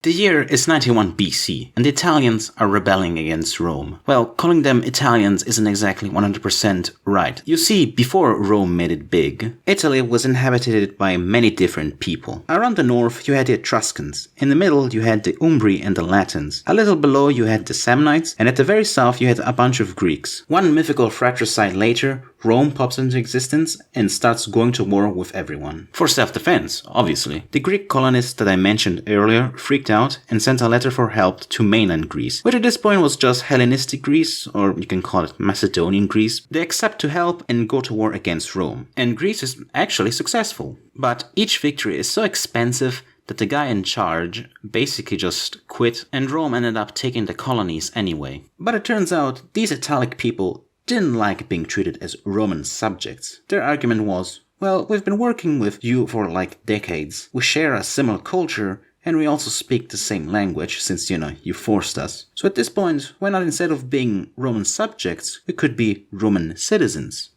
The year is 91 BC, and the Italians are rebelling against Rome. Well, calling them Italians isn't exactly 100% right. You see, before Rome made it big, Italy was inhabited by many different people. Around the north you had the Etruscans, in the middle you had the Umbri and the Latins, a little below you had the Samnites, and at the very south you had a bunch of Greeks. One mythical fratricide later, Rome pops into existence and starts going to war with everyone. For self-defense, obviously. The Greek colonists that I mentioned earlier freaked out and sent a letter for help to mainland Greece, which at this point was just Hellenistic Greece, or you can call it Macedonian Greece. They accept to help and go to war against Rome. And Greece is actually successful. But each victory is so expensive that the guy in charge basically just quit, and Rome ended up taking the colonies anyway. But it turns out these Italic people didn't like being treated as Roman subjects. Their argument was, well, we've been working with you for like decades. We share a similar culture, and we also speak the same language since, you forced us. So at this point, why not instead of being Roman subjects, we could be Roman citizens,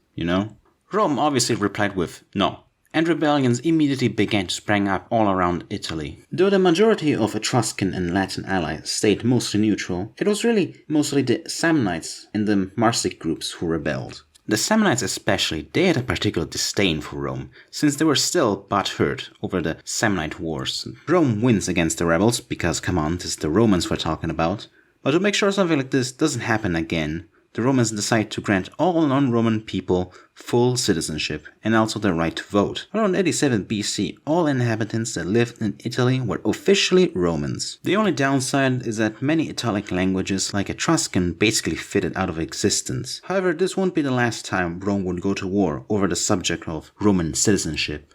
Rome obviously replied with no. And rebellions immediately began to spring up all around Italy. Though the majority of Etruscan and Latin allies stayed mostly neutral, it was really mostly the Samnites and the Marsic groups who rebelled. The Samnites especially, they had a particular disdain for Rome, since they were still butthurt over the Samnite wars. Rome wins against the rebels, because come on, this is the Romans we're talking about. But to make sure something like this doesn't happen again, the Romans decide to grant all non-Roman people full citizenship and also the right to vote. Around 87 BC, all inhabitants that lived in Italy were officially Romans. The only downside is that many Italic languages like Etruscan basically faded out of existence. However, this won't be the last time Rome would go to war over the subject of Roman citizenship.